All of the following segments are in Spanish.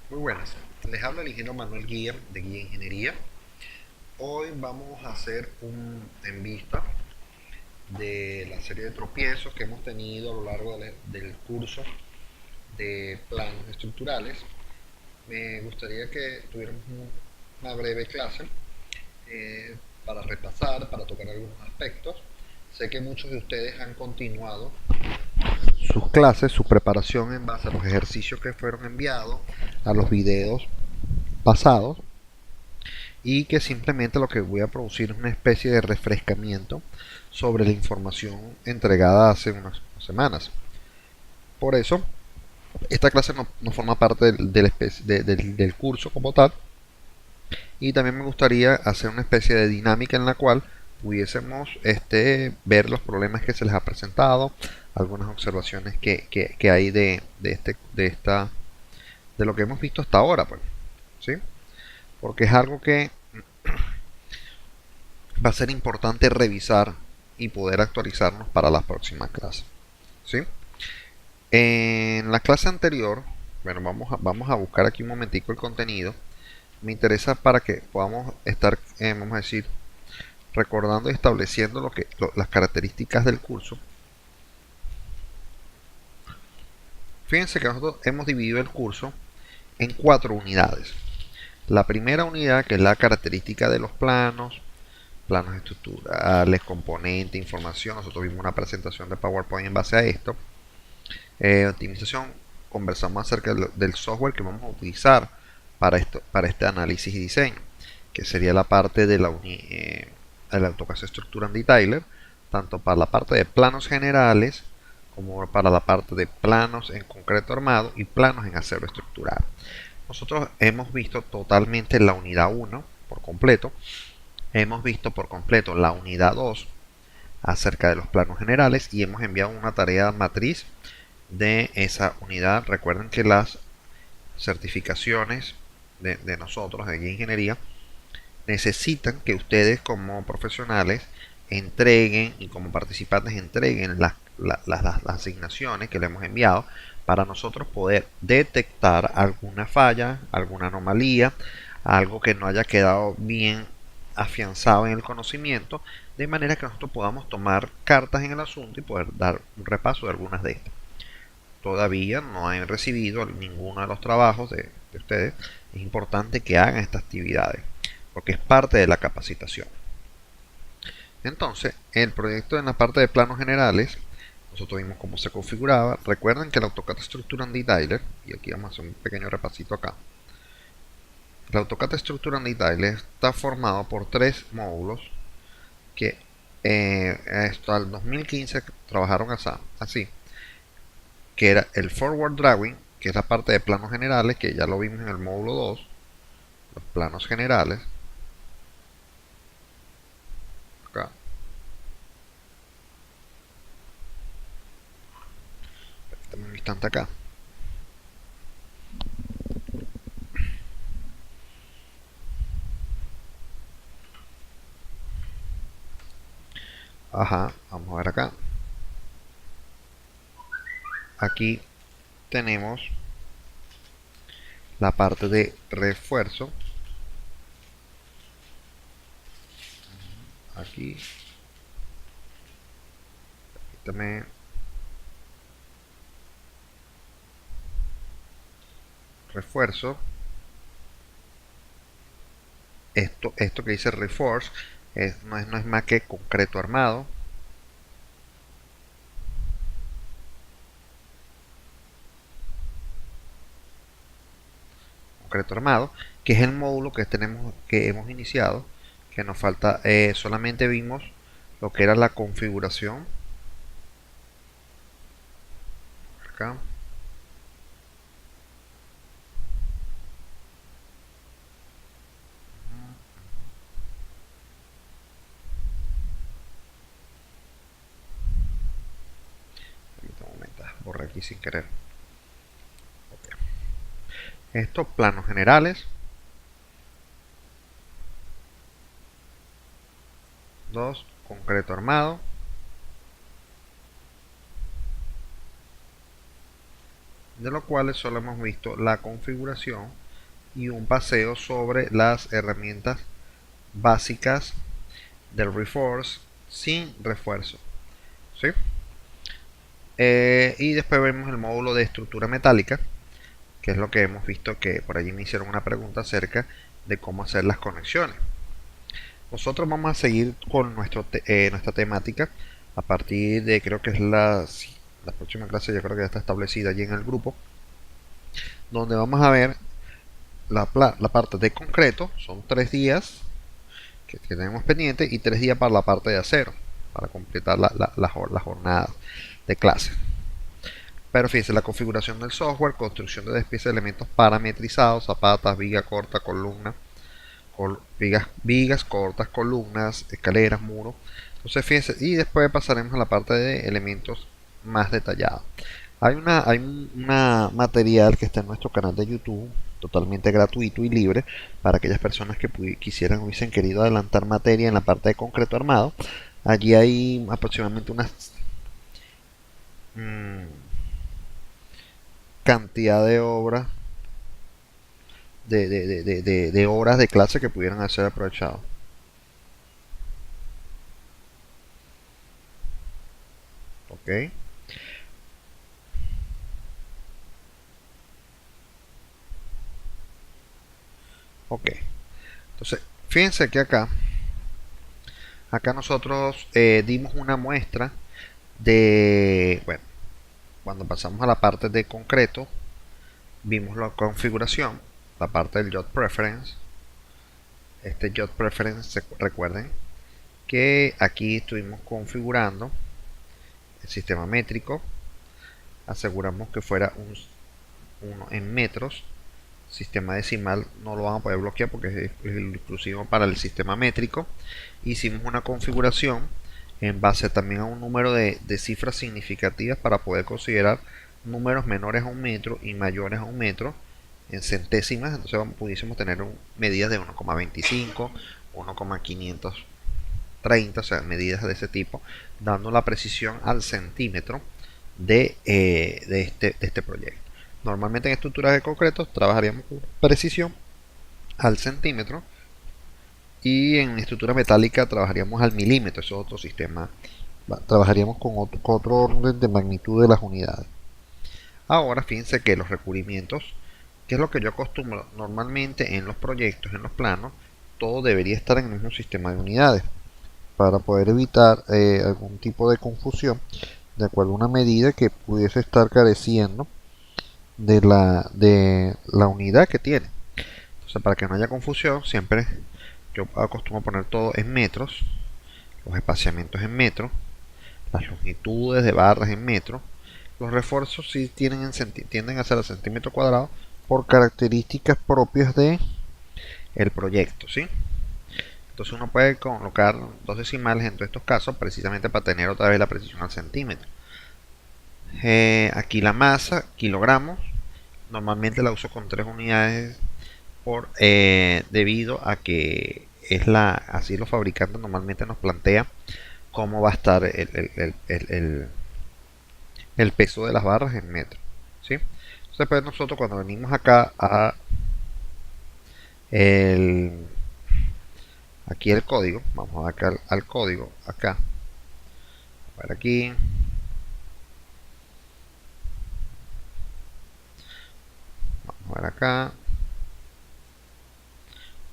Muy buenas, les habla el ingeniero Manuel Guía de Guía Ingeniería. Hoy vamos a hacer un en vista de la serie de tropiezos que hemos tenido a lo largo del curso de planos estructurales. Me gustaría que tuviéramos una breve clase eh, para repasar, para tocar algunos aspectos. Sé que muchos de ustedes han continuado sus clases, su preparación en base a los ejercicios que fueron enviados, a los videos pasados, y que simplemente lo que voy a producir es una especie de refrescamiento sobre la información entregada hace unas semanas. Por eso, esta clase no forma parte del curso como tal, y también me gustaría hacer una especie de dinámica en la cual pudiésemos ver los problemas que se les ha presentado, algunas observaciones que hay de lo que hemos visto hasta ahora, pues, ¿sí? Porque es algo que va a ser importante revisar y poder actualizarnos para la próxima clase, ¿sí? En la clase anterior, bueno, vamos a buscar aquí un momentico el contenido. Me interesa para que podamos estar, vamos a decir, recordando y estableciendo las características del curso. Fíjense que nosotros hemos dividido el curso en 4 unidades. La primera unidad, que es la característica de los planos, planos estructurales, componentes, información. Nosotros vimos una presentación de PowerPoint en base a esto. Optimización, conversamos acerca del software que vamos a utilizar para este análisis y diseño, que sería la parte del AutoCAD Structure and Detailer, tanto para la parte de planos generales como para la parte de planos en concreto armado y planos en acero estructural. Nosotros hemos visto totalmente la unidad 1 por completo, hemos visto por completo la unidad 2 acerca de los planos generales y hemos enviado una tarea matriz de esa unidad. Recuerden que las certificaciones de nosotros, de ingeniería, necesitan que ustedes como profesionales entreguen y como participantes entreguen las asignaciones que le hemos enviado para nosotros poder detectar alguna falla, alguna anomalía, algo que no haya quedado bien afianzado en el conocimiento, de manera que nosotros podamos tomar cartas en el asunto y poder dar un repaso de algunas de estas. Todavía no han recibido ninguno de los trabajos de ustedes. Es importante que hagan estas actividades porque es parte de la capacitación. Entonces, el proyecto en la parte de planos generales, nosotros vimos cómo se configuraba. Recuerden que el AutoCAD Structure and Detailer, y aquí vamos a hacer un pequeño repasito acá. El AutoCAD Structure and Detailer está formado por 3 módulos que hasta el 2015 trabajaron así, que era el Forward Drawing, que es la parte de planos generales, que ya lo vimos en el módulo 2, los planos generales. Acá, un instante acá. Ajá, vamos a ver acá. Aquí tenemos la parte de refuerzo. Aquí también refuerzo. Esto que dice reforce no es más que concreto armado. Concreto armado, que es el módulo que hemos iniciado, que nos falta, solamente vimos lo que era la configuración. Acá. Un momento, borré aquí sin querer. Estos planos generales. 2, concreto armado. de los cuales solo hemos visto la configuración y un paseo sobre las herramientas básicas del Reforce sin refuerzo, ¿sí? Y después vemos el módulo de estructura metálica, que es lo que hemos visto, que por allí me hicieron una pregunta acerca de cómo hacer las conexiones. Nosotros vamos a seguir con nuestra temática a partir de, creo que es la próxima clase, yo creo que ya está establecida allí en el grupo, donde vamos a ver la parte de concreto. Son 3 días que tenemos pendiente y 3 días para la parte de acero, para completar la jornada de clase. Pero fíjense, la configuración del software, construcción de piezas de elementos parametrizados, zapatas, viga corta, columna, vigas cortas, columnas, escaleras, muros. Entonces fíjense, y después pasaremos a la parte de elementos más detallados. Hay una material que está en nuestro canal de YouTube, totalmente gratuito y libre, para aquellas personas que hubiesen querido adelantar materia en la parte de concreto armado. Allí hay aproximadamente unas cantidad de obras, de horas de clase que pudieran ser aprovechados. Ok. Ok. Entonces, fíjense que acá nosotros dimos una muestra de, bueno, cuando pasamos a la parte de concreto, vimos la configuración, la parte del Yacht Preference. Este Yacht Preference, recuerden que aquí estuvimos configurando el sistema métrico, aseguramos que fuera uno en metros. Sistema decimal no lo vamos a poder bloquear porque es exclusivo para el sistema métrico. Hicimos una configuración en base también a un número de cifras significativas para poder considerar números menores a un metro y mayores a un metro en centésimas. Entonces pudiésemos tener medidas de 1,25, 1,530, o sea, medidas de ese tipo, dando la precisión al centímetro de este proyecto. Normalmente en estructuras de concreto trabajaríamos con precisión al centímetro, y en estructura metálica trabajaríamos al milímetro. Eso es otro sistema. Trabajaríamos con otro orden de magnitud de las unidades. Ahora fíjense que los recubrimientos, que es lo que yo acostumbro normalmente en los proyectos, en los planos, todo debería estar en el mismo sistema de unidades para poder evitar algún tipo de confusión de acuerdo a una medida que pudiese estar careciendo de la unidad que tiene. Entonces, para que no haya confusión, siempre yo acostumbro poner todo en metros, los espaciamientos en metros, las longitudes de barras en metros. Los refuerzos sí tienden a ser a centímetro cuadrado por características propias de el proyecto, ¿sí? Entonces uno puede colocar dos decimales en todos estos casos precisamente para tener otra vez la precisión al centímetro. Aquí la masa, kilogramos, normalmente la uso con 3 unidades debido a que así los fabricantes normalmente nos plantean cómo va a estar el peso de las barras en metros, ¿sí? Entonces pues nosotros cuando venimos acá aquí el código, vamos acá al código, acá, a ver aquí, vamos a ver acá,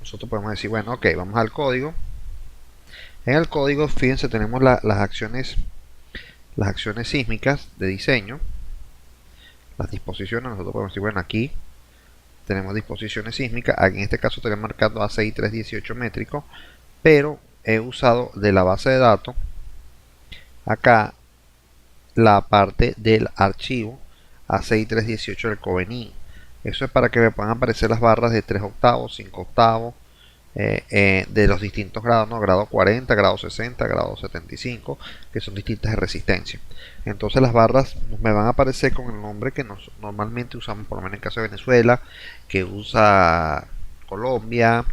nosotros podemos decir, bueno, ok, vamos al código. En el código, fíjense, tenemos las acciones sísmicas de diseño, las disposiciones. Nosotros podemos decir, bueno, aquí tenemos disposiciones sísmicas. Aquí en este caso tenemos marcado A6 318 métrico, pero he usado de la base de datos acá la parte del archivo A6 318 del Covenant. Eso es para que me puedan aparecer las barras de 3 octavos, 5 octavos, de los distintos grados, ¿no? Grado 40, grado 60, grado 75, que son distintas de resistencia. Entonces las barras me van a aparecer con el nombre que normalmente usamos, por lo menos en el caso de Venezuela, que usa Colombia,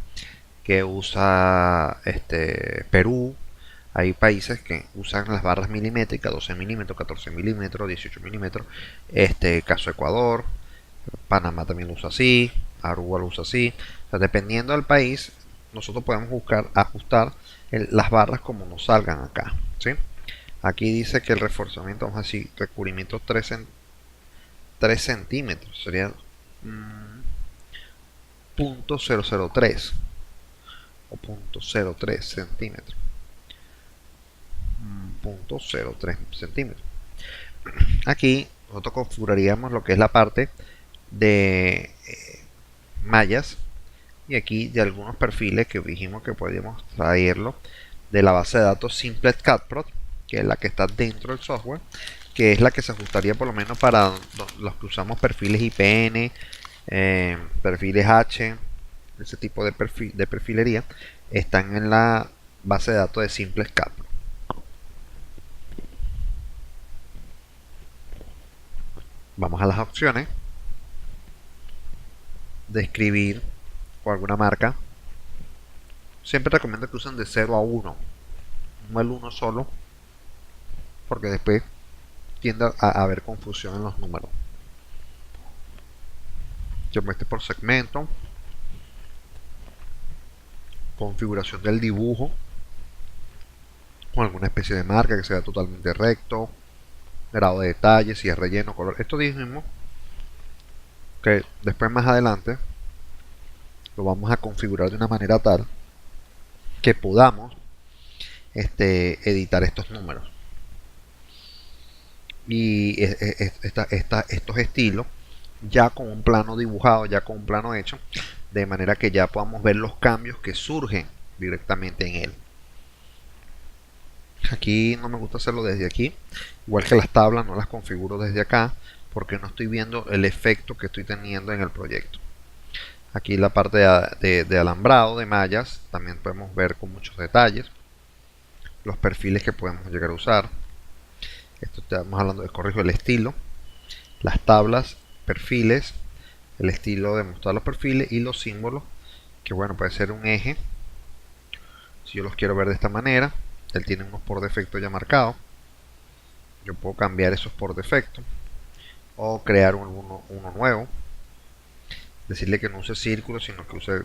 que usa Perú, Hay países que usan las barras milimétricas, 12 milímetros, 14 milímetros, 18 milímetros. Caso Ecuador, Panamá también lo usa así, Aruba lo usa así. O sea, dependiendo del país, nosotros podemos buscar ajustar las barras como nos salgan acá, ¿sí? Aquí dice que el reforzamiento, vamos a decir, recubrimiento 3 centímetros, sería .003 o .03 centímetros. .03 centímetros. Aquí nosotros configuraríamos lo que es la parte de mallas, y aquí de algunos perfiles que dijimos que podíamos traerlo de la base de datos Simplet CADPROD, que es la que está dentro del software, que es la que se ajustaría por lo menos para los que usamos perfiles IPN, perfiles H, ese tipo de perfilería, están en la base de datos de Simplet CADPROD. Vamos a las opciones de escribir o alguna marca. Siempre recomiendo que usen de 0 a 1, no el 1 solo, porque después tiende a haber confusión en los números. Yo muestre por segmento, configuración del dibujo, con alguna especie de marca que sea totalmente recto, grado de detalle, si es relleno, color. Esto mismo que después más adelante lo vamos a configurar de una manera tal que podamos editar estos números y estos estilos ya con un plano dibujado, ya con un plano hecho, de manera que ya podamos ver los cambios que surgen directamente en él. Aquí no me gusta hacerlo desde aquí, igual que las tablas no las configuro desde acá porque no estoy viendo el efecto que estoy teniendo en el proyecto. Aquí la parte de alambrado de mallas también podemos ver con muchos detalles los perfiles que podemos llegar a usar. Esto estamos hablando de, corrijo, el estilo, las tablas, perfiles, el estilo de mostrar los perfiles y los símbolos, que bueno, puede ser un eje. Si yo los quiero ver de esta manera, él tiene unos por defecto ya marcados, yo puedo cambiar esos por defecto o crear uno nuevo, decirle que no use círculos sino que use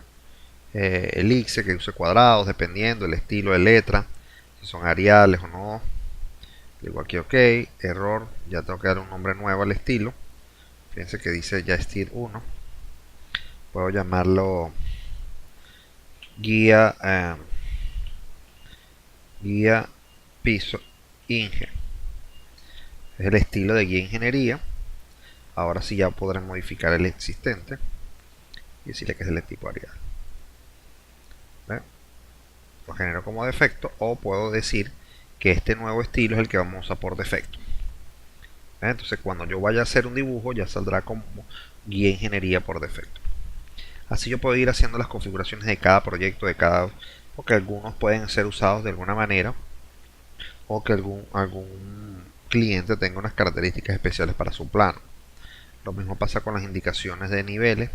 elipse, que use cuadrados, dependiendo del estilo de letra, si son ariales o no. Digo aquí ok, error, ya tengo que dar un nombre nuevo al estilo. Fíjense que dice ya Stil 1. Puedo llamarlo guía piso Inge. Es el estilo de guía ingeniería. Ahora sí ya podré modificar el existente y decirle que es el tipo Arial. ¿Ve? Lo genero como defecto, o puedo decir que este nuevo estilo es el que vamos a usar por defecto. ¿Ve? Entonces cuando yo vaya a hacer un dibujo ya saldrá como guía ingeniería por defecto. Así yo puedo ir haciendo las configuraciones de cada proyecto, porque algunos pueden ser usados de alguna manera, o que algún cliente tenga unas características especiales para su plano. Lo mismo pasa con las indicaciones de niveles.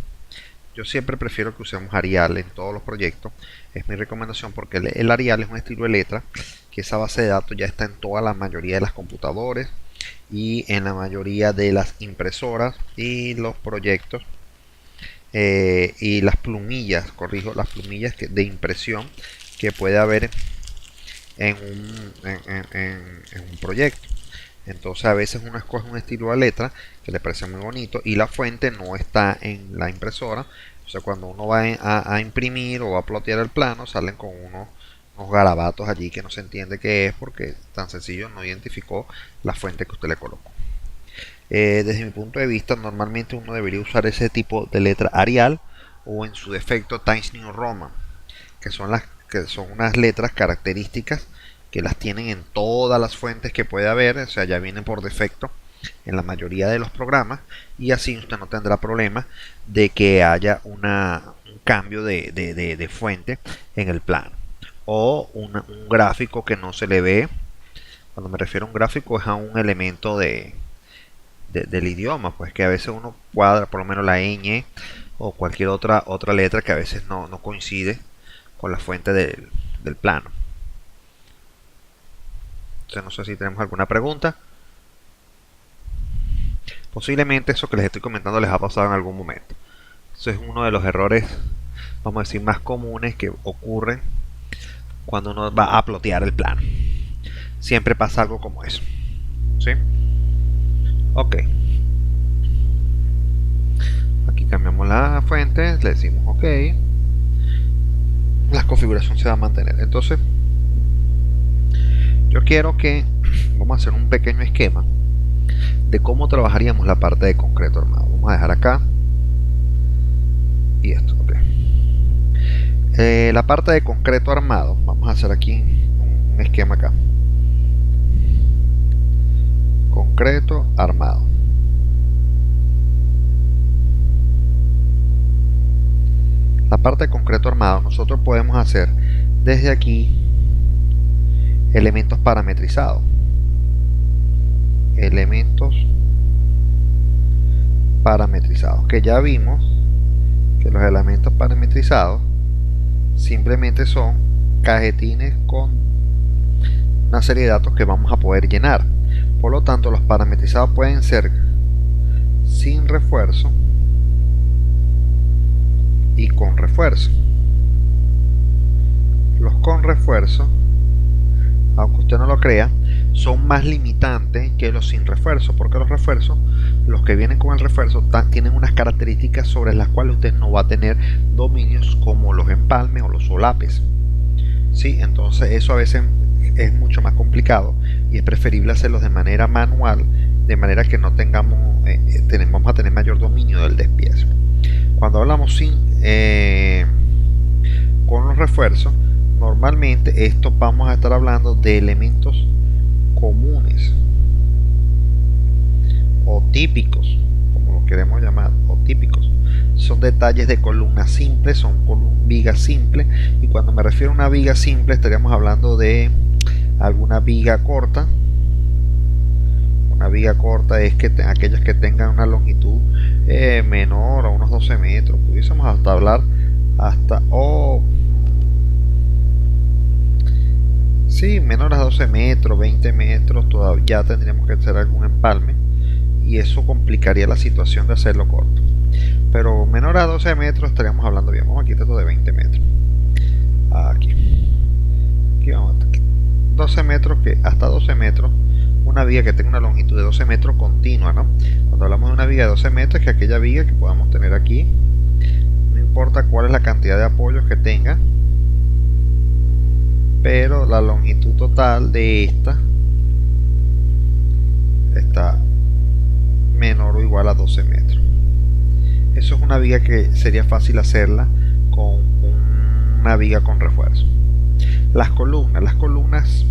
Yo siempre prefiero que usemos Arial en todos los proyectos. Es mi recomendación porque el Arial es un estilo de letra que esa base de datos ya está en toda la mayoría de las computadores y en la mayoría de las impresoras y los proyectos y las plumillas, corrijo, las plumillas de impresión que puede haber en un proyecto. Entonces a veces uno escoge un estilo de letra que le parece muy bonito y la fuente no está en la impresora. O sea, cuando uno va a imprimir o va a plotear el plano, salen con unos garabatos allí que no se entiende qué es, porque tan sencillo no identificó la fuente que usted le colocó. Desde mi punto de vista, normalmente uno debería usar ese tipo de letra Arial o en su defecto Times New Roman, que son unas letras características que las tienen en todas las fuentes que puede haber, o sea, ya vienen por defecto en la mayoría de los programas, y así usted no tendrá problema de que haya un cambio de fuente en el plano, o un gráfico que no se le ve. Cuando me refiero a un gráfico es a un elemento del idioma, pues que a veces uno cuadra, por lo menos la ñ o cualquier otra letra que a veces no coincide con la fuente del plano. Entonces no sé si tenemos alguna pregunta. Posiblemente eso que les estoy comentando les ha pasado en algún momento. Eso es uno de los errores, vamos a decir, más comunes que ocurren cuando uno va a plotear el plano. Siempre pasa algo como eso. ¿Sí? Ok. Aquí cambiamos la fuente, le decimos ok. La configuración se va a mantener. Entonces, yo quiero que vamos a hacer un pequeño esquema de cómo trabajaríamos la parte de concreto armado. Vamos a dejar acá y esto. Okay. La parte de concreto armado, vamos a hacer aquí un esquema acá. Concreto armado. La parte de concreto armado nosotros podemos hacer desde aquí elementos parametrizados. Elementos parametrizados, que ya vimos que los elementos parametrizados simplemente son cajetines con una serie de datos que vamos a poder llenar. Por lo tanto, los parametrizados pueden ser sin refuerzo y con refuerzo. Los con refuerzo, aunque usted no lo crea, son más limitantes que los sin refuerzo, porque los refuerzos, los que vienen con el refuerzo, tienen unas características sobre las cuales usted no va a tener dominios, como los empalmes o los solapes. ¿Sí? Entonces eso a veces es mucho más complicado y es preferible hacerlos de manera manual, de manera que no tengamos, vamos a tener mayor dominio del despiece. Cuando hablamos con los refuerzos, normalmente esto vamos a estar hablando de elementos comunes o típicos, como lo queremos llamar, o típicos. Son detalles de columna simple, son vigas simples, y cuando me refiero a una viga simple estaríamos hablando de alguna viga corta. Una viga corta es que aquellas que tengan una longitud menor a unos 12 metros, pudiésemos hasta hablar hasta sí, menor a 12 metros, 20 metros, todavía ya tendríamos que hacer algún empalme y eso complicaría la situación de hacerlo corto. Pero menor a 12 metros estaríamos hablando bien. Vamos a quitar esto de 20 metros. Aquí vamos a 12 metros, que hasta 12 metros, una viga que tenga una longitud de 12 metros continua, ¿no? Cuando hablamos de una viga de 12 metros, es que aquella viga que podamos tener aquí, no importa cuál es la cantidad de apoyos que tenga, pero la longitud total de esta está menor o igual a 12 metros. Eso es una viga que sería fácil hacerla con una viga con refuerzo. Las columnas,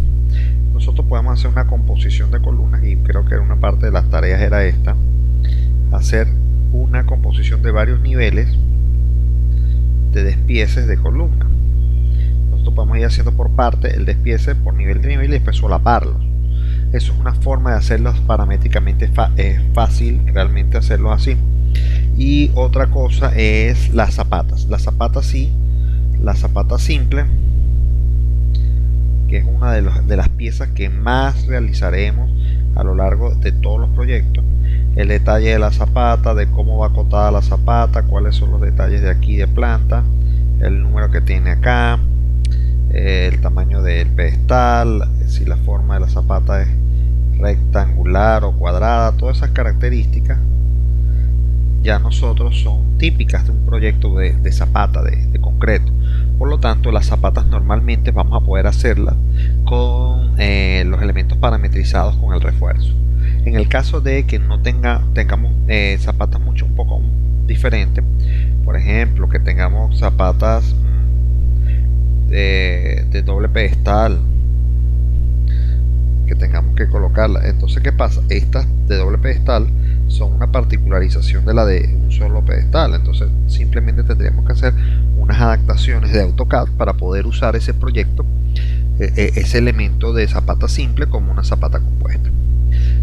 nosotros podemos hacer una composición de columnas, y creo que una parte de las tareas era esta: hacer una composición de varios niveles de despieces de columna. Nosotros podemos ir haciendo por parte el despiece por nivel de nivel y después solaparlos. Eso es una forma de hacerlos paramétricamente fácil, realmente hacerlos así. Y otra cosa es las zapatas. Las zapatas sí, la zapata simple, que es una de las piezas que más realizaremos a lo largo de todos los proyectos. El detalle de la zapata, de cómo va acotada la zapata, cuáles son los detalles de aquí de planta, el número que tiene acá, el tamaño del pedestal, si la forma de la zapata es rectangular o cuadrada, todas esas características ya nosotros son típicas de un proyecto de zapata de concreto. Por lo tanto, las zapatas normalmente vamos a poder hacerlas con los elementos parametrizados con el refuerzo. En el caso de que no tengamos zapatas un poco diferentes, por ejemplo, que tengamos zapatas de doble pedestal, que tengamos que colocarla, entonces ¿qué pasa? Estas de doble pedestal son una particularización de la de un solo pedestal, entonces simplemente tendríamos que hacer unas adaptaciones de AutoCAD para poder usar ese proyecto, ese elemento de zapata simple como una zapata compuesta.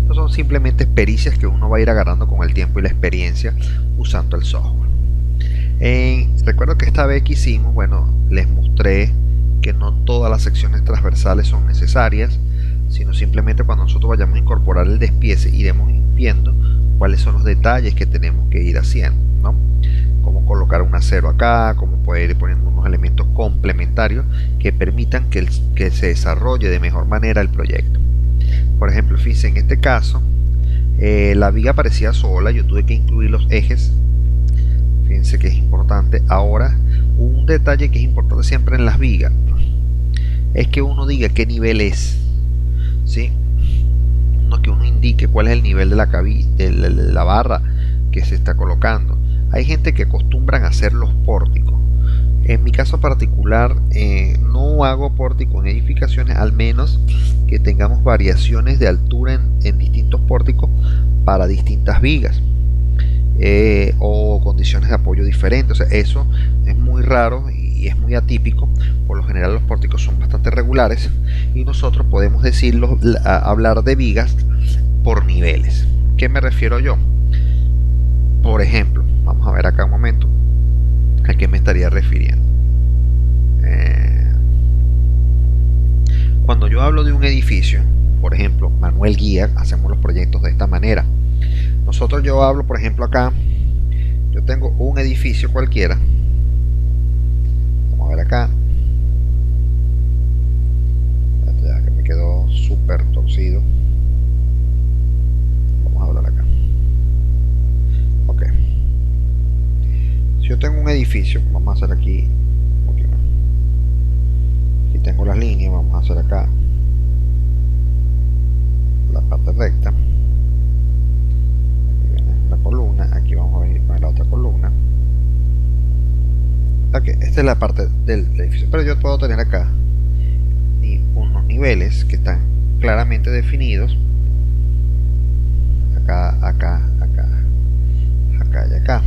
Estas son simplemente pericias que uno va a ir agarrando con el tiempo y la experiencia usando el software. Recuerdo que esta vez que hicimos, bueno, les mostré que no todas las secciones transversales son necesarias. sino simplemente cuando nosotros vayamos a incorporar el despiece iremos viendo cuáles son los detalles que tenemos que ir haciendo, ¿no? Cómo colocar un acero acá, cómo poder ir poniendo unos elementos complementarios que permitan que se desarrolle de mejor manera el proyecto. Por ejemplo, fíjense, en este caso la viga parecía sola, yo tuve que incluir los ejes. Fíjense que es importante. Ahora, un detalle que es importante siempre en las vigas es que uno diga qué nivel es, ¿sí? No, que uno indique cuál es el nivel de la barra que se está colocando. Hay gente que acostumbran a hacer los pórticos. En mi caso particular, no hago pórticos en edificaciones, al menos que tengamos variaciones de altura en distintos pórticos para distintas vigas. O condiciones de apoyo diferentes. O sea, eso es muy raro y es muy atípico. Por lo general los pórticos son bastante regulares y nosotros podemos hablar de vigas por niveles. ¿Qué me refiero yo? Por ejemplo, vamos a ver acá un momento a qué me estaría refiriendo. Cuando yo hablo de un edificio, por ejemplo, Manuel Guía, hacemos los proyectos de esta manera. Yo hablo, por ejemplo, acá, yo tengo un edificio cualquiera. Vamos a ver acá. Ya que me quedó súper torcido. Vamos a hablar acá. Ok. Si yo tengo un edificio, vamos a hacer aquí. Aquí tengo las líneas, vamos a hacer acá la parte recta. La columna, aquí vamos a venir con la otra columna. Ok, esta es la parte del edificio, pero yo puedo tener acá unos niveles que están claramente definidos, acá, acá, acá, acá y acá.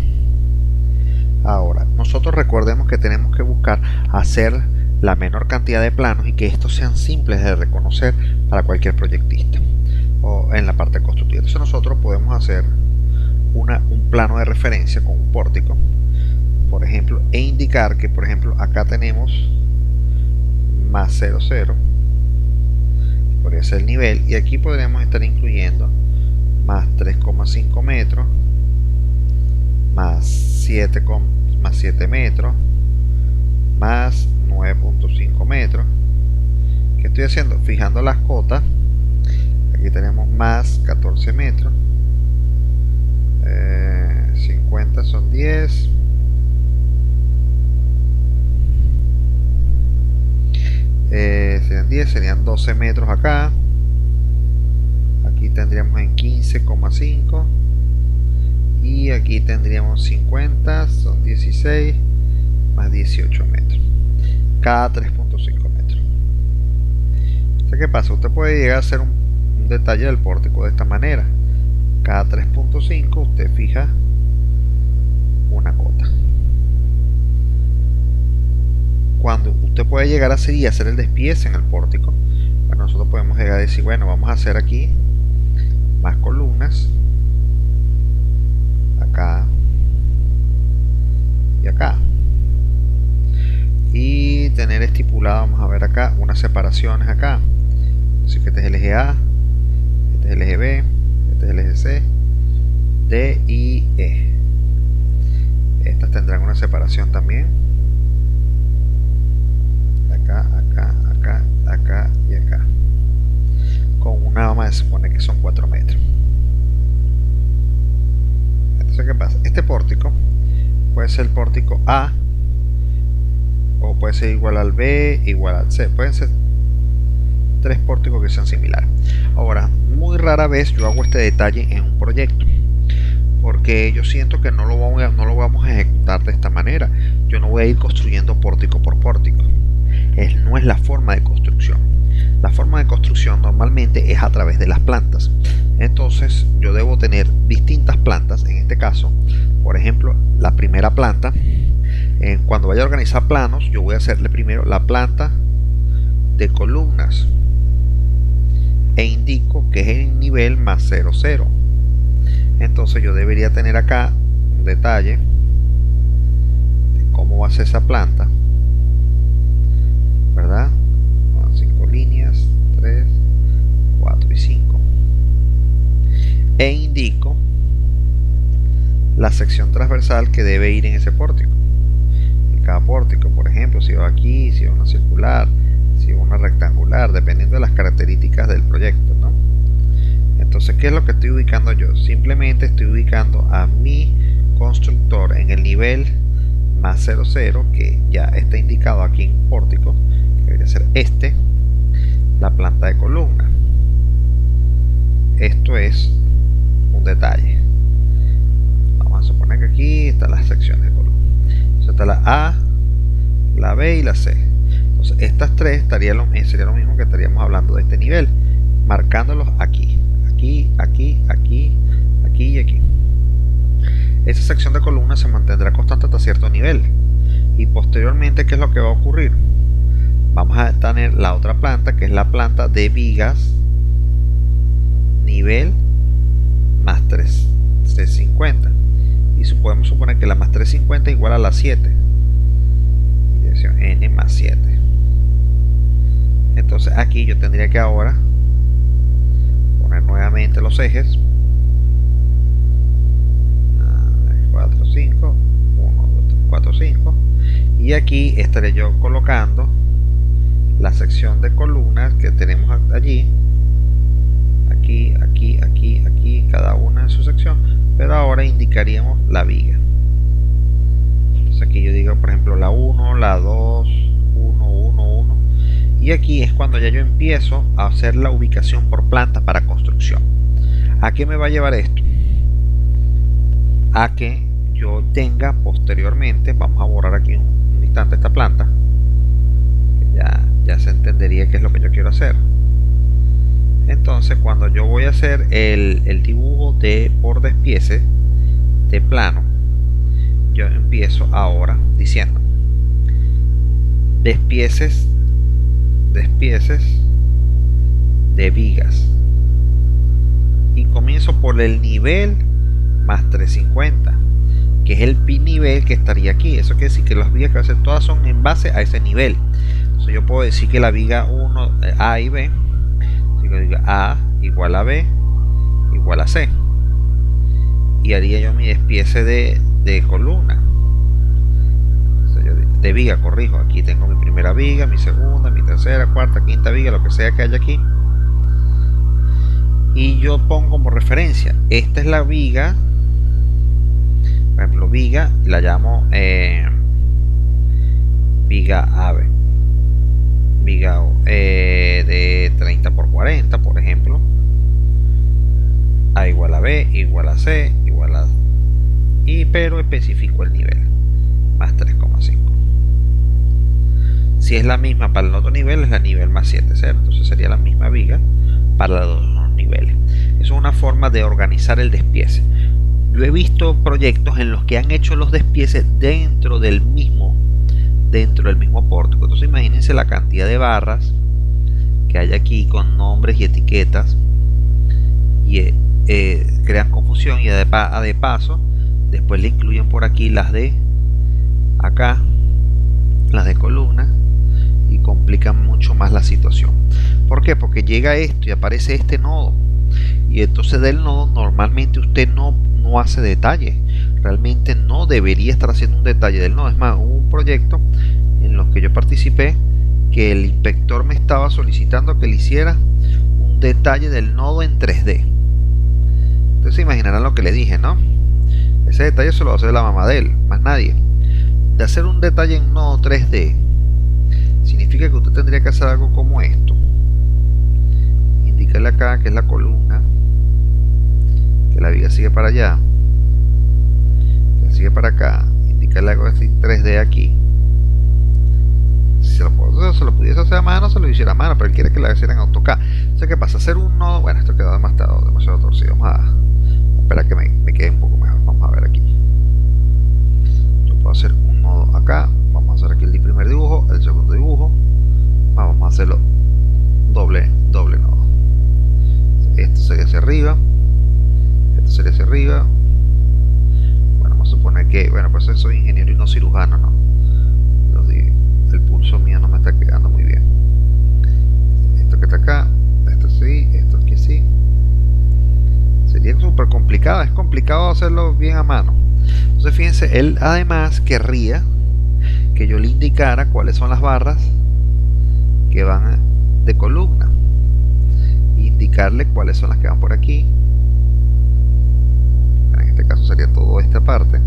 Ahora, nosotros recordemos que tenemos que buscar hacer la menor cantidad de planos y que estos sean simples de reconocer para cualquier proyectista o en la parte constructiva. Entonces nosotros podemos hacer un plano de referencia con un pórtico, por ejemplo, e indicar que, por ejemplo, acá tenemos más 0,0, podría ser el nivel, y aquí podríamos estar incluyendo más 3,5 metros, más 7 metros, más 9,5 metros. ¿Qué estoy haciendo? Fijando las cotas. Aquí tenemos más 14 metros. 50 son 10. Serían 10, serían 12 metros acá. Aquí tendríamos en 15,5. Y aquí tendríamos 50, son 16, más 18 metros. Cada 3,5 metros. ¿Qué pasa? Usted puede llegar a hacer un detalle del pórtico de esta manera. Cada 3,5 usted fija una cota. Cuando usted puede llegar a hacer el despiece en el pórtico, bueno, nosotros podemos llegar a decir, bueno, vamos a hacer aquí más columnas, acá y acá, y tener estipulado, vamos a ver acá, unas separaciones acá. Así que este es el eje A, este es el eje B, este es el eje C, D y E. Estas tendrán una separación también. Acá, acá, acá, acá y acá. Con una, vamos a suponer que son 4 metros. Entonces, ¿qué pasa? Este pórtico puede ser el pórtico A, o puede ser igual al B, igual al C. Pueden ser 3 pórticos que sean similares. Ahora, muy rara vez yo hago este detalle en un proyecto, porque yo siento que no lo vamos a ejecutar de esta manera. Yo no voy a ir construyendo pórtico por pórtico. No es la forma de construcción. La forma de construcción normalmente es a través de las plantas. Entonces yo debo tener distintas plantas. En este caso, por ejemplo, la primera planta, cuando vaya a organizar planos, yo voy a hacerle primero la planta de columnas e indico que es el nivel más 0,0. Entonces yo debería tener acá un detalle de cómo va a ser esa planta, ¿verdad? 5 líneas, 3, e indico la sección transversal que debe ir en ese pórtico. En cada pórtico, por ejemplo, si va aquí, si va una circular, si va una rectangular, dependiendo de las características del proyecto, ¿no? Entonces, ¿qué es lo que estoy ubicando yo? Simplemente estoy ubicando a mi constructor en el nivel más 00, que ya está indicado aquí en pórtico, que debería ser este, la planta de columna. Esto es un detalle. Vamos a suponer que aquí están las secciones de columna. Entonces está la A, la B y la C. Entonces estas tres sería lo mismo que estaríamos hablando de este nivel, marcándolos aquí, aquí, aquí, aquí, aquí y aquí. Esa sección de columna se mantendrá constante hasta cierto nivel. Y posteriormente, ¿qué es lo que va a ocurrir? Vamos a tener la otra planta, que es la planta de vigas, nivel más 350. Y podemos suponer que la más 350 es igual a la 7. Dirección N más 7. Entonces aquí yo tendría que ahora poner nuevamente los ejes. 4, 5, 1, 2, 3, 4, 5. Y aquí estaré yo colocando la sección de columnas que tenemos allí. Aquí, aquí, aquí, aquí, cada una en su sección. Pero ahora indicaríamos la viga. Entonces aquí yo digo, por ejemplo, la 1, la 2, 1, 1, 1. Y aquí es cuando ya yo empiezo a hacer la ubicación por planta para construcción. ¿A qué me va a llevar esto? A que yo tenga posteriormente, vamos a borrar aquí un instante esta planta, que ya se entendería qué es lo que yo quiero hacer. Entonces cuando yo voy a hacer el dibujo por despiece de plano, yo empiezo ahora diciendo despieces de vigas y comienzo por el nivel más 350, que es el nivel que estaría aquí. Eso quiere decir que las vigas que voy a hacer todas son en base a ese nivel. Entonces yo puedo decir que la viga 1, A y B, si yo digo A igual a B igual a C, y haría yo mi despiece de columna. Entonces yo de viga, corrijo, aquí tengo mi primera viga, mi segunda, mi tercera, cuarta, quinta viga, lo que sea que haya aquí, y yo pongo como referencia, esta es la viga, por ejemplo, viga, la llamo viga AB, viga de 30 por 40, por ejemplo, A igual a B, igual a C, igual a y pero especifico el nivel, más 3,5. Si es la misma para el otro nivel, es la nivel más 7, ¿cierto? Entonces sería la misma viga para los dos niveles. Eso es una forma de organizar el despiece. Yo he visto proyectos en los que han hecho los despieces dentro del mismo pórtico. Entonces imagínense la cantidad de barras que hay aquí con nombres y etiquetas, y crean confusión, y de paso después le incluyen por aquí las de acá, las de columna, y complican mucho más la situación. ¿Por qué? Porque llega esto y aparece este nodo, y entonces del nodo normalmente usted no hace detalle. Realmente no debería estar haciendo un detalle del nodo. Es más, hubo un proyecto en los que yo participé que el inspector me estaba solicitando que le hiciera un detalle del nodo en 3D. Entonces se imaginarán lo que le dije, ¿no? Ese detalle se lo va a hacer la mamá de él, más nadie. De hacer un detalle en nodo 3D significa que usted tendría que hacer algo como esto. Indicarle acá que es la columna, que la viga sigue para allá, que sigue para acá, indicarle algo así 3D aquí. Si se lo pudiese hacer a mano, se lo hiciera a mano, pero él quiere que la hiciera en AutoCAD. Entonces, ¿qué pasa? Hacer un nodo, bueno, esto quedó demasiado torcido. Vamos a esperar que me quede un poco mejor. Vamos a ver aquí. Yo puedo hacer un nodo acá. Vamos a hacer aquí el primer dibujo, el segundo dibujo. Vamos a hacerlo doble nodo. Esto sería hacia arriba, esto sería hacia arriba. Bueno, vamos a suponer que, bueno, pues soy ingeniero y no cirujano, ¿no? El pulso mío no me está quedando muy bien. Esto que está acá, esto sí, esto aquí sí. Sería complicado, es complicado hacerlo bien a mano. Entonces fíjense, él además querría que yo le indicara cuáles son las barras que van de columna, indicarle cuáles son las que van por aquí. En este caso sería toda esta parte,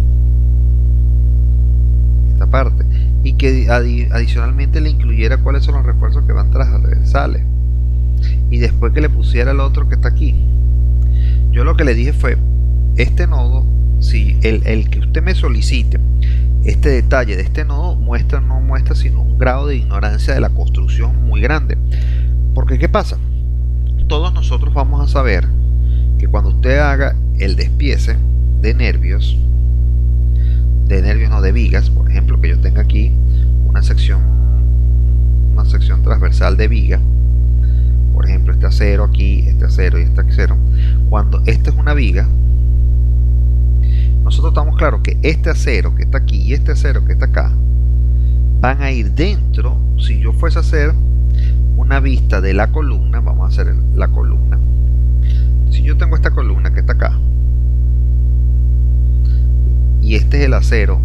y que adicionalmente le incluyera cuáles son los refuerzos que van transversales, y después que le pusiera el otro que está aquí. Yo lo que le dije fue, este nodo, si el que usted me solicite este detalle de este nodo no muestra sino un grado de ignorancia de la construcción muy grande. Porque ¿qué pasa? Todos nosotros vamos a saber que cuando usted haga el despiece de nervios no, de vigas, por ejemplo, que yo tenga aquí una sección transversal de viga, por ejemplo este acero aquí, este acero y este acero, cuando esta es una viga, nosotros estamos claros que este acero que está aquí y este acero que está acá van a ir dentro. Si yo fuese a hacer una vista de la columna, vamos a hacer la columna. Si yo tengo esta columna que está acá y este es el acero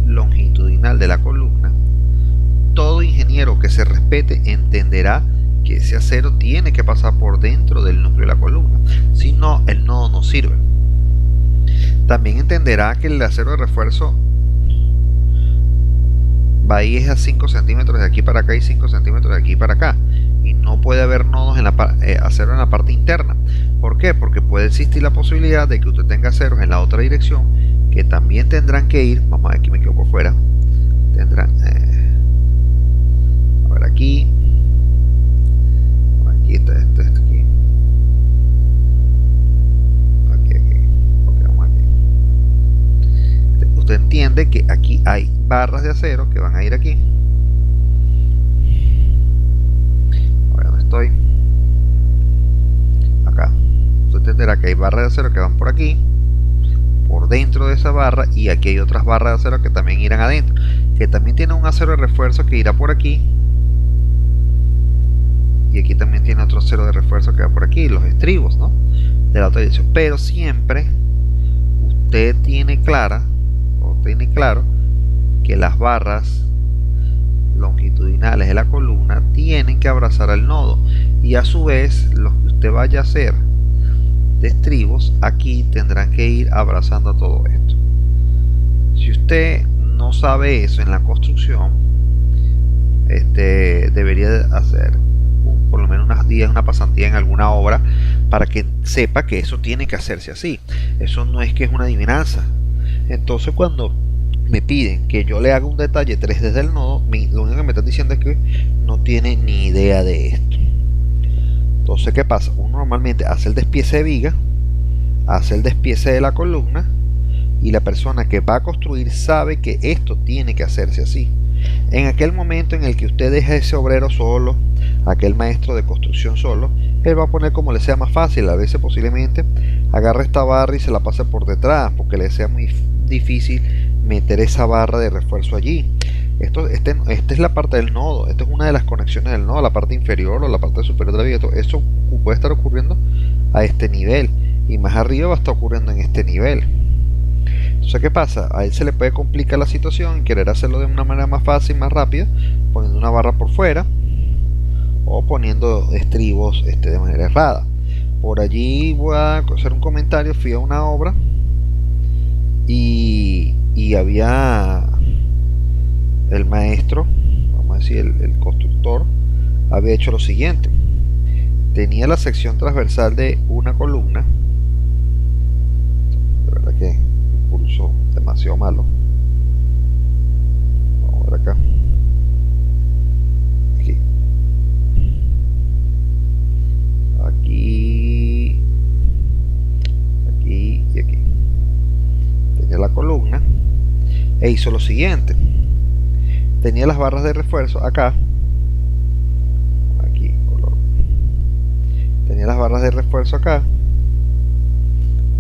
longitudinal de la columna, todo ingeniero que se respete entenderá que ese acero tiene que pasar por dentro del núcleo de la columna, si no el nodo no sirve. También entenderá que el acero de refuerzo va a ir a 5 centímetros de aquí para acá y 5 centímetros de aquí para acá, y no puede haber nodos en acero en la parte interna. ¿Por qué? Porque puede existir la posibilidad de que usted tenga aceros en la otra dirección que también tendrán que ir, vamos a ver, aquí me quedo por fuera, tendrán a ver aquí está aquí usted entiende que aquí hay barras de acero que van a ir aquí. A ver, ¿dónde estoy? Acá. Usted entenderá que hay barras de acero que van por aquí, por dentro de esa barra, y aquí hay otras barras de acero que también irán adentro, que también tiene un acero de refuerzo que irá por aquí, y aquí también tiene otro acero de refuerzo que va por aquí, los estribos, ¿no?, de la otra dirección. Pero siempre usted tiene claro que las barras longitudinales de la columna tienen que abrazar al nodo, y a su vez los que usted vaya a hacer de estribos aquí tendrán que ir abrazando todo esto. Si usted no sabe eso en la construcción, debería hacer por lo menos unos días, una pasantía en alguna obra, para que sepa que eso tiene que hacerse así. Eso no es que es una adivinanza. Entonces cuando me piden que yo le haga un detalle 3D del nodo, lo único que me están diciendo es que no tiene ni idea de esto. Entonces, ¿qué pasa? Uno normalmente hace el despiece de viga, hace el despiece de la columna, y la persona que va a construir sabe que esto tiene que hacerse así. En aquel momento en el que usted deja ese obrero solo, aquel maestro de construcción solo, él va a poner como le sea más fácil. A veces posiblemente agarre esta barra y se la pase por detrás, porque le sea muy difícil meter esa barra de refuerzo allí. Esta es la parte del nodo, esta es una de las conexiones del nodo, la parte inferior o la parte superior de la viga. Eso puede estar ocurriendo a este nivel, y más arriba va a estar ocurriendo en este nivel. Entonces, ¿qué pasa? A él se le puede complicar la situación y querer hacerlo de una manera más fácil, más rápida, poniendo una barra por fuera o poniendo estribos de manera errada. Por allí voy a hacer un comentario. Fui a una obra y había el maestro, vamos a decir el constructor, había hecho lo siguiente. Tenía la sección transversal de una columna, de verdad que pulso demasiado malo. Vamos a ver acá, aquí y aquí. Tenía la columna e hizo lo siguiente. Tenía las barras de refuerzo acá, aquí color. Tenía las barras de refuerzo acá,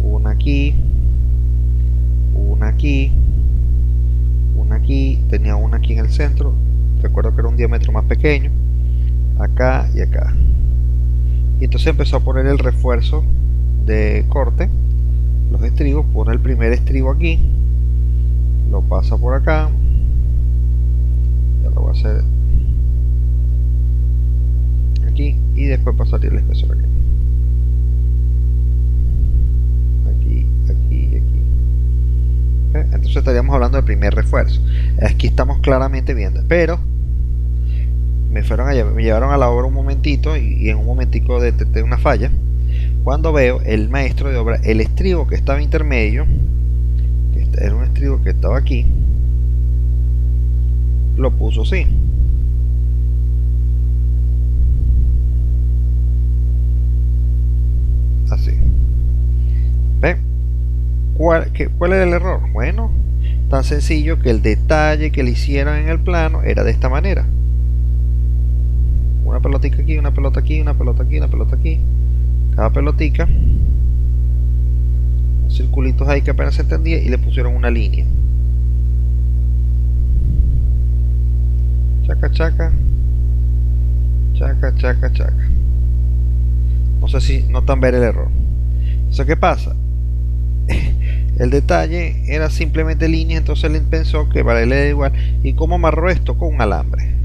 una aquí, una aquí, una aquí, tenía una aquí en el centro. Recuerdo que era un diámetro más pequeño, acá y acá. Y entonces empezó a poner el refuerzo de corte estribos, pone el primer estribo aquí, lo pasa por acá, ya lo voy a hacer aquí y después pasaría el espesor aquí. Aquí. Entonces estaríamos hablando del primer refuerzo. Aquí estamos claramente viendo, pero me llevaron a la obra un momentito y en un momentico detecté una falla. Cuando veo el maestro de obra, el estribo que estaba intermedio, que era un estribo que estaba aquí, lo puso así. Así. ¿Ven? ¿Cuál era el error? Bueno, tan sencillo que el detalle que le hicieron en el plano era de esta manera. Una pelotica aquí, una pelota aquí, una pelota aquí, una pelota aquí. Cada pelotica, circulitos ahí que apenas se entendía y le pusieron una línea. Chaca, chaca. Chaca, chaca, chaca. No sé si notan ver el error. Entonces, ¿qué pasa? El detalle era simplemente línea, entonces él pensó que para él era igual. ¿Y cómo amarró esto? Con un alambre.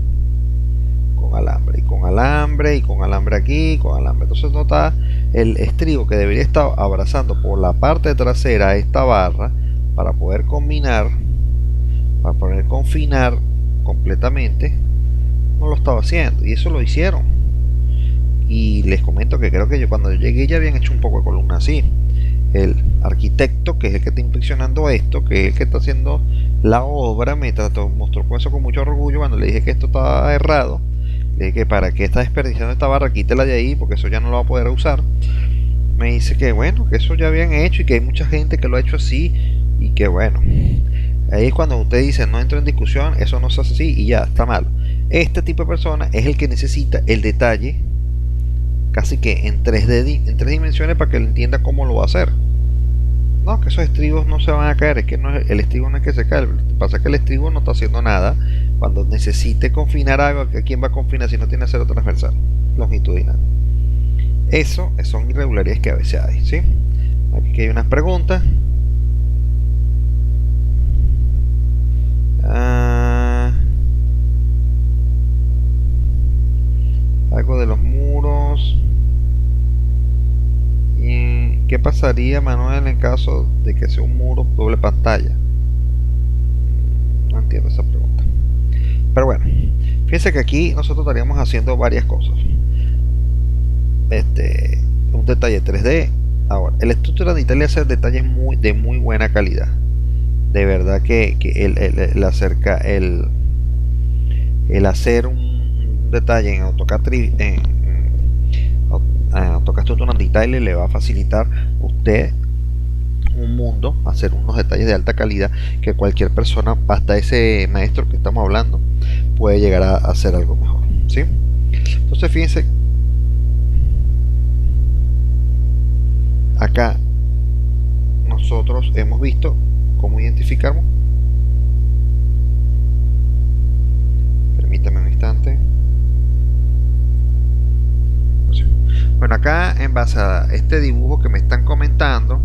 Con alambre, y con alambre, y con alambre aquí, con alambre. Entonces nota el estribo que debería estar abrazando por la parte trasera a esta barra para poder combinar, para poder confinar completamente. No lo estaba haciendo, y eso lo hicieron. Y les comento que creo que cuando yo llegué ya habían hecho un poco de columna así. El arquitecto, que es el que está inspeccionando esto, que es el que está haciendo la obra, mostró con eso con mucho orgullo cuando le dije que esto estaba errado. Le dije que para qué está desperdiciando esta barra, quítela de ahí porque eso ya no lo va a poder usar. Me dice que bueno, que eso ya habían hecho y que hay mucha gente que lo ha hecho así y que bueno. Ahí es cuando usted dice no entro en discusión, eso no se hace así y ya, está mal. Este tipo de persona es el que necesita el detalle casi que en 3D, en 3 dimensiones para que él entienda cómo lo va a hacer. No, que esos estribos no se van a caer, es que no, el estribo no es que se cae, lo que pasa es que el estribo no está haciendo nada cuando necesite confinar algo. ¿A quién va a confinar si no tiene acero transversal longitudinal? Eso son irregularidades que a veces hay, ¿sí? Aquí hay unas preguntas. Algo de los muros. ¿Y qué pasaría, Manuel, en caso de que sea un muro doble pantalla? No entiendo esa pregunta. Pero bueno, fíjense que aquí nosotros estaríamos haciendo varias cosas. Un detalle 3D. Ahora, el estudio de Italia hace detalles de muy buena calidad. De verdad que el hacer un detalle en AutoCAD AutoCAD Tutorial Detail le va a facilitar a usted un mundo, hacer unos detalles de alta calidad que cualquier persona, hasta ese maestro que estamos hablando, puede llegar a hacer algo mejor, ¿sí? Entonces fíjense, acá nosotros hemos visto cómo identificarnos. Permítame un instante. Bueno, acá en base a este dibujo que me están comentando,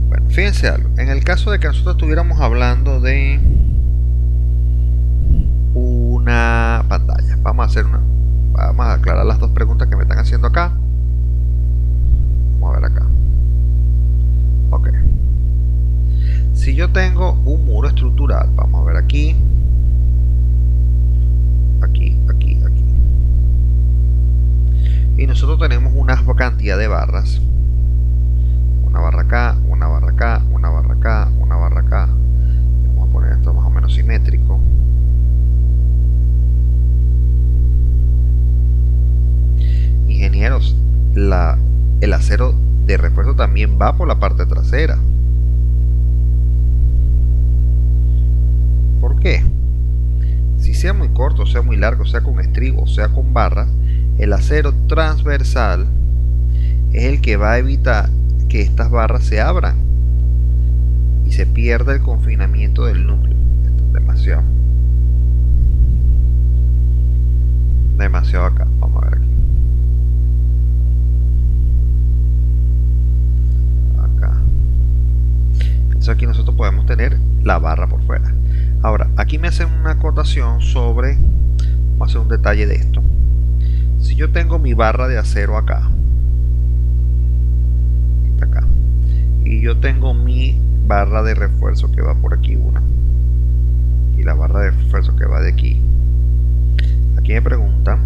bueno, fíjense algo. En el caso de que nosotros estuviéramos hablando de una pantalla, vamos a aclarar las dos preguntas que me están haciendo acá. Vamos a ver acá. Ok. Si yo tengo un muro estructural, vamos a ver aquí, aquí, y nosotros tenemos una cantidad de barras, una barra acá, una barra acá, una barra acá, una barra acá. Vamos a poner esto más o menos simétrico. Ingenieros, el acero de refuerzo también va por la parte trasera. ¿Por qué? Si sea muy corto, sea muy largo, sea con estribo, sea con barras, el acero transversal es el que va a evitar que estas barras se abran y se pierda el confinamiento del núcleo. Esto es demasiado acá. Vamos a ver aquí, acá, Entonces aquí nosotros podemos tener la barra por fuera. Ahora, aquí me hacen una acotación sobre, vamos a hacer un detalle de esto. Si yo tengo mi barra de acero acá, y yo tengo mi barra de refuerzo que va por aquí una, y la barra de refuerzo que va de aquí. Aquí me preguntan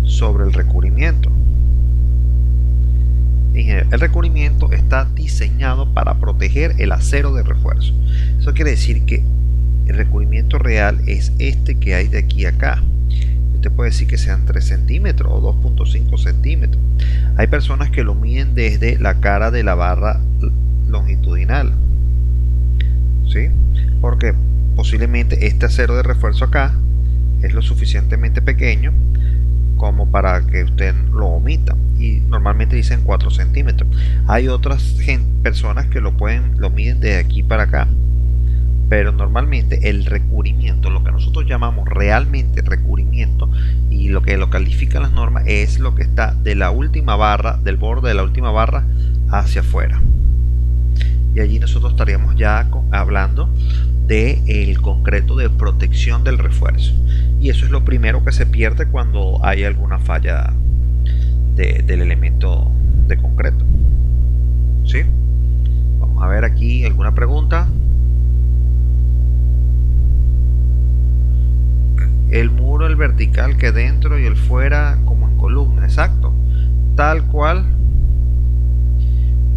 sobre el recubrimiento. El recubrimiento está diseñado para proteger el acero de refuerzo. Eso quiere decir que el recubrimiento real es este que hay de aquí a acá. Usted puede decir que sean 3 centímetros o 2.5 centímetros. Hay personas que lo miden desde la cara de la barra longitudinal, ¿sí? Porque posiblemente este acero de refuerzo acá es lo suficientemente pequeño como para que usted lo omita, y normalmente dicen 4 centímetros. Hay otras personas que lo miden de aquí para acá, pero normalmente el recubrimiento, lo que nosotros llamamos realmente recubrimiento, y lo que lo califican las normas, es lo que está de la última barra, del borde de la última barra hacia afuera. Y allí nosotros estaríamos ya hablando del concreto de protección del refuerzo, y eso es lo primero que se pierde cuando hay alguna falla del elemento de concreto, ¿sí? Vamos a ver aquí alguna pregunta. El muro, el vertical que dentro y el fuera como en columna, exacto, tal cual.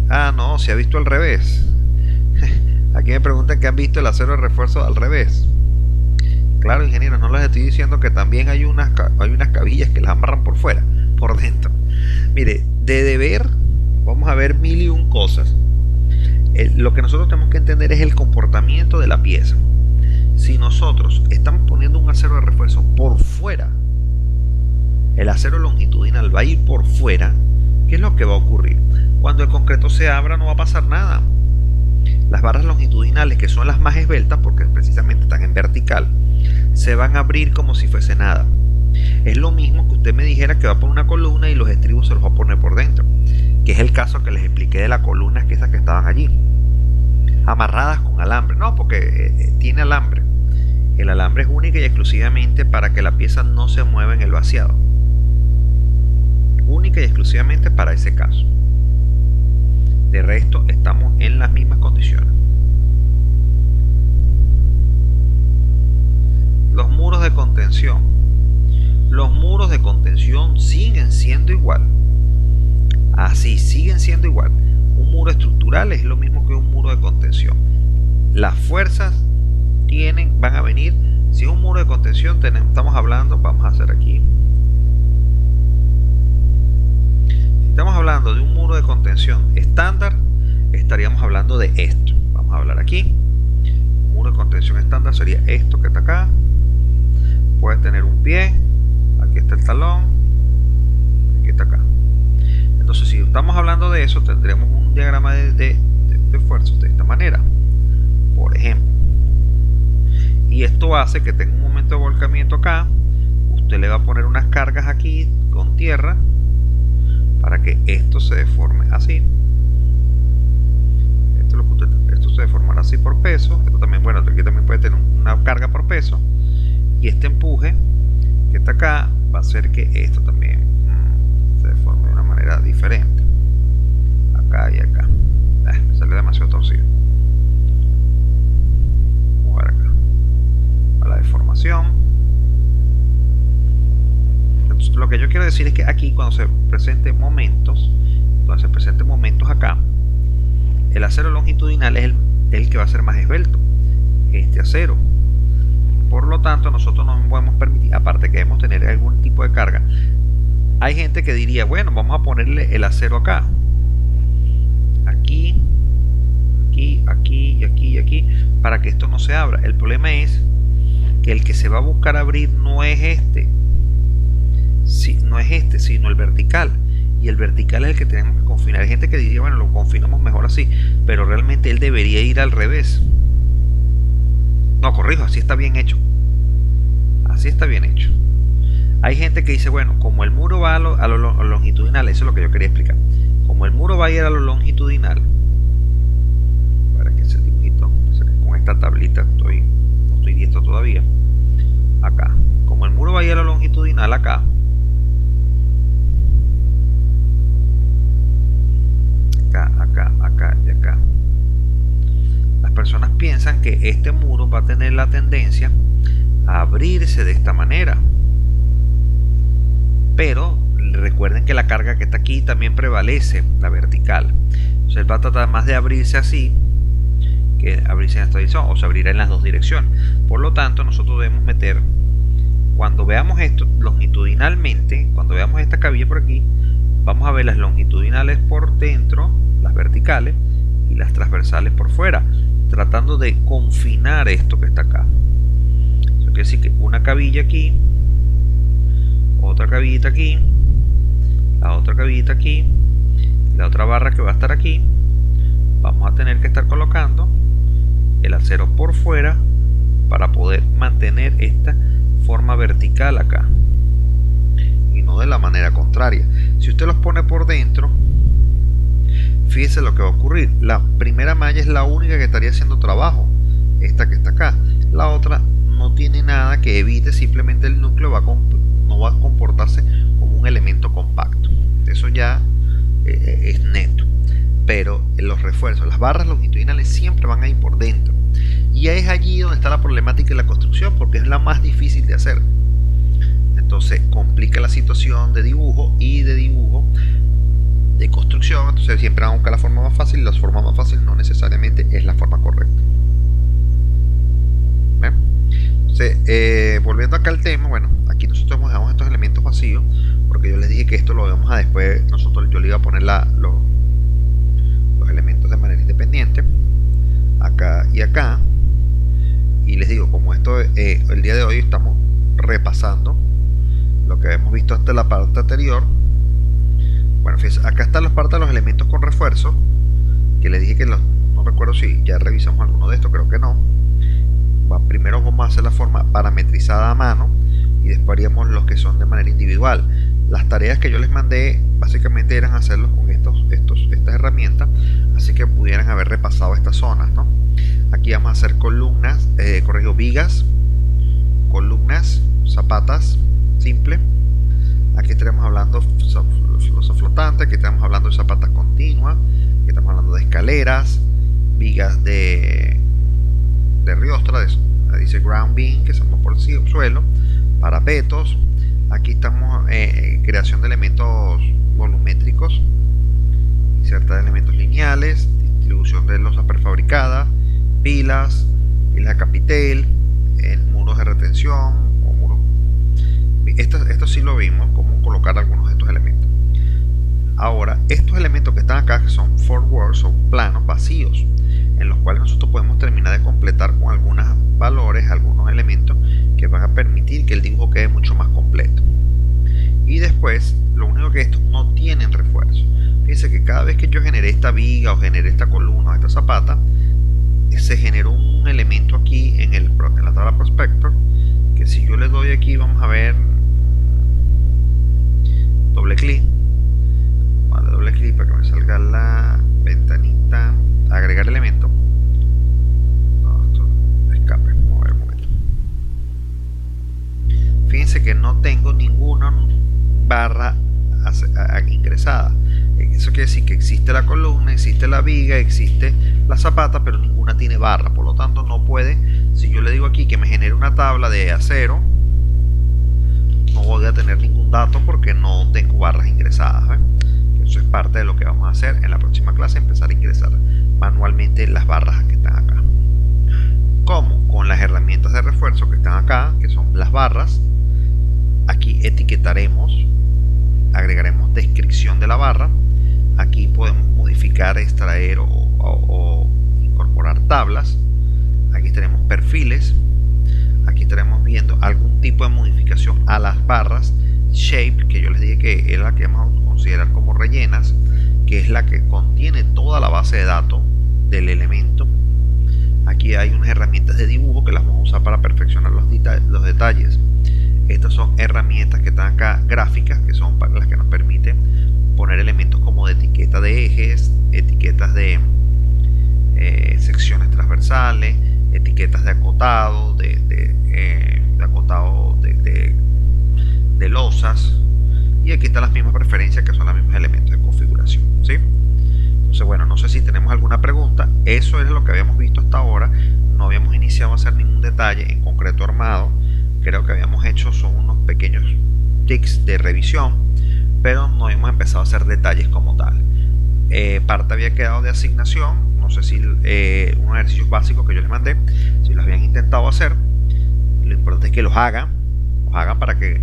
Ah, no, se ha visto al revés. Aquí me preguntan que han visto el acero de refuerzo al revés. Claro, ingeniero, no les estoy diciendo que también hay unas cabillas que las amarran por fuera, por dentro. Mire, de deber vamos a ver mil y un cosas. Lo que nosotros tenemos que entender es el comportamiento de la pieza. Si nosotros estamos poniendo un acero de refuerzo por fuera, el acero longitudinal va a ir por fuera, ¿qué es lo que va a ocurrir? Cuando el concreto se abra no va a pasar nada. Las barras longitudinales, que son las más esbeltas porque precisamente están en vertical, se van a abrir como si fuese nada. Es lo mismo que usted me dijera que va a poner una columna y los estribos se los va a poner por dentro, que es el caso que les expliqué de las columnas que esas que estaban allí, amarradas con alambre. No, porque tiene alambre. El alambre es única y exclusivamente para que la pieza no se mueva en el vaciado. Única y exclusivamente para ese caso. De resto estamos en las mismas condiciones. Los muros de contención. Los muros de contención siguen siendo igual. Así, siguen siendo igual. Un muro estructural es lo mismo que un muro de contención. Las fuerzas van a venir. Si un muro de contención estamos hablando, vamos a hacer aquí. Si estamos hablando de un muro de contención estándar, estaríamos hablando de esto. Vamos a hablar aquí. Un muro de contención estándar sería esto que está acá. Puede tener un pie. Aquí está el talón. Aquí está acá. Entonces, si estamos hablando de eso, tendremos un diagrama de fuerzas de esta manera, por ejemplo. Y esto hace que tenga un momento de volcamiento acá. Usted le va a poner unas cargas aquí con tierra para que esto se deforme así. Esto se deformará así por peso. Esto también, bueno, aquí también puede tener una carga por peso. Y este empuje que está acá va a hacer que esto también se deforme de una manera diferente. Acá y acá. Me sale demasiado torcido. Vamos a ver acá. A la deformación. Entonces, lo que yo quiero decir es que aquí cuando se presenten momentos acá, el acero longitudinal es el que va a ser más esbelto, este acero. Por lo tanto, nosotros no podemos permitir, aparte que debemos tener algún tipo de carga. Hay gente que diría, bueno, vamos a ponerle el acero acá, aquí, aquí, aquí y aquí y aquí, para que esto no se abra. El problema es que el que se va a buscar abrir no es este, sino el vertical. Y el vertical es el que tenemos que confinar. Hay gente que diría, bueno, lo confinamos mejor así, pero realmente él debería ir al revés. No, corrijo, así está bien hecho. Así está bien hecho. Hay gente que dice, bueno, como el muro va a lo longitudinal, eso es lo que yo quería explicar. Como el muro va a ir a lo longitudinal, para que ese dibujito piensan que este muro va a tener la tendencia a abrirse de esta manera, pero recuerden que la carga que está aquí también prevalece, la vertical. Entonces él va a tratar más de abrirse así que abrirse en esta dirección, o se abrirá en las dos direcciones. Por lo tanto, nosotros debemos meter, cuando veamos esto longitudinalmente, cuando veamos esta cabilla por aquí, vamos a ver las longitudinales por dentro, las verticales, y las transversales por fuera, tratando de confinar esto que está acá. Eso quiere decir que una cabilla aquí, otra cabillita aquí, la otra cabillita aquí, la otra barra que va a estar aquí, vamos a tener que estar colocando el acero por fuera para poder mantener esta forma vertical acá y no de la manera contraria. Si usted los pone por dentro, fíjese lo que va a ocurrir. La primera malla es la única que estaría haciendo trabajo, esta que está acá. La otra no tiene nada que evite, simplemente el núcleo no va a comportarse como un elemento compacto. Eso ya es neto. Pero los refuerzos, las barras longitudinales siempre van a ir por dentro, y es allí donde está la problemática de la construcción, porque es la más difícil de hacer. Entonces complica la situación de dibujo y de construcción. Entonces siempre van a buscar la forma más fácil, y la forma más fácil no necesariamente es la forma correcta. ¿Ven? Entonces, volviendo acá al tema, bueno, aquí nosotros dejamos estos elementos vacíos porque yo les dije que esto lo vamos a después, yo le iba a poner los elementos de manera independiente, acá y acá. Y les digo, como esto el día de hoy estamos repasando lo que hemos visto hasta la parte anterior. Bueno, fíjense, acá están las partes de los elementos con refuerzo, que les dije que no recuerdo si ya revisamos alguno de estos, creo que no. Primero vamos a hacer la forma parametrizada a mano y después haríamos los que son de manera individual. Las tareas que yo les mandé básicamente eran hacerlos con estas herramientas, así que pudieran haber repasado estas zonas, ¿no? Aquí vamos a hacer columnas, vigas, columnas, zapatas simple. Aquí estaremos hablando de flotantes, aquí estamos hablando de zapatas continuas, aquí estamos hablando de escaleras, vigas de riostra, dice ground beam, que son por el suelo, parapetos. Aquí estamos creación de elementos volumétricos, insertar elementos lineales, distribución de losas prefabricadas, pilas de capitel, muros de retención o muros. Esto sí lo vimos, cómo colocar algunos de estos elementos. Ahora, estos elementos que están acá, que son forward, son planos vacíos, en los cuales nosotros podemos terminar de completar con algunos valores, algunos elementos que van a permitir que el dibujo quede mucho más completo. Y después, lo único que estos no tienen refuerzo. Fíjense que cada vez que yo generé esta viga o generé esta columna o esta zapata, se generó un elemento aquí en la tabla prospector, que si yo le doy aquí, vamos a ver, doble clic, doble clic para que me salga la ventanita, agregar elemento. No, esto escape, vamos a ver un momento. Fíjense que no tengo ninguna barra ingresada. Eso quiere decir que existe la columna, existe la viga, existe la zapata, pero ninguna tiene barra. Por lo tanto, no puede. Si yo le digo aquí que me genere una tabla de acero, no voy a tener ningún dato porque no tengo barras ingresadas. Eso es parte de lo que vamos a hacer en la próxima clase, empezar a ingresar manualmente las barras que están acá. ¿Cómo? Con las herramientas de refuerzo que están acá, que son las barras. Aquí etiquetaremos, agregaremos descripción de la barra. Aquí podemos modificar, extraer o incorporar tablas. Aquí tenemos perfiles. Aquí estaremos viendo algún tipo de modificación a las barras. Shape, que yo les dije que es la que vamos a considerar como rellenas, que es la que contiene toda la base de datos del elemento. Aquí hay unas herramientas de dibujo que las vamos a usar para perfeccionar los detalles. Estas son herramientas que están acá, gráficas, que son para las que nos permiten poner elementos como de etiqueta de ejes, etiquetas de secciones transversales, etiquetas de acotado, de losas, y aquí están las mismas preferencias, que son los mismos elementos de configuración, ¿sí? Entonces, bueno, no sé si tenemos alguna pregunta. Eso es lo que habíamos visto hasta ahora. No habíamos iniciado a hacer ningún detalle en concreto armado. Creo que habíamos hecho son unos pequeños tics de revisión, pero no hemos empezado a hacer detalles como tal. Parte había quedado de asignación. No sé si unos ejercicios básicos que yo les mandé, si los habían intentado hacer. Lo importante es que los hagan para que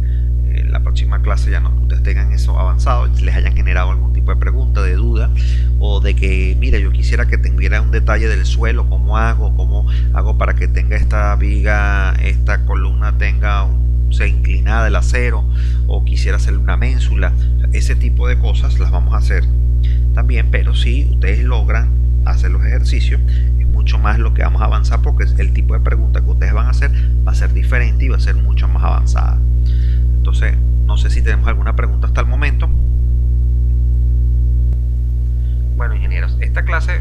la próxima clase ya no ustedes tengan eso avanzado y les hayan generado algún tipo de pregunta, de duda, o de que mira, yo quisiera que tuviera un detalle del suelo, cómo hago para que tenga esta viga, esta columna sea inclinada el acero, o quisiera hacerle una ménsula. Ese tipo de cosas las vamos a hacer también, pero si ustedes logran hacer los ejercicios, es mucho más lo que vamos a avanzar, porque el tipo de pregunta que ustedes van a hacer va a ser diferente y va a ser mucho más avanzada. Entonces, no sé si tenemos alguna pregunta hasta el momento. Bueno, ingenieros, esta clase,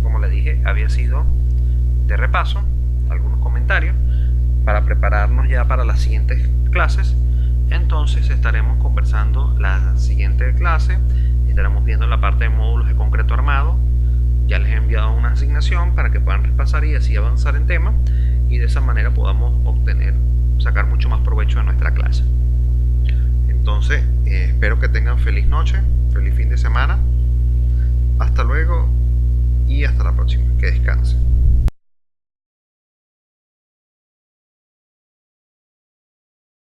como les dije, había sido de repaso, algunos comentarios, para prepararnos ya para las siguientes clases. Entonces estaremos conversando la siguiente clase, estaremos viendo la parte de módulos de concreto armado. Ya les he enviado una asignación para que puedan repasar y así avanzar en tema, y de esa manera podamos sacar mucho más provecho de nuestra clase. Entonces, espero que tengan feliz noche, feliz fin de semana. Hasta luego y hasta la próxima. Que descansen.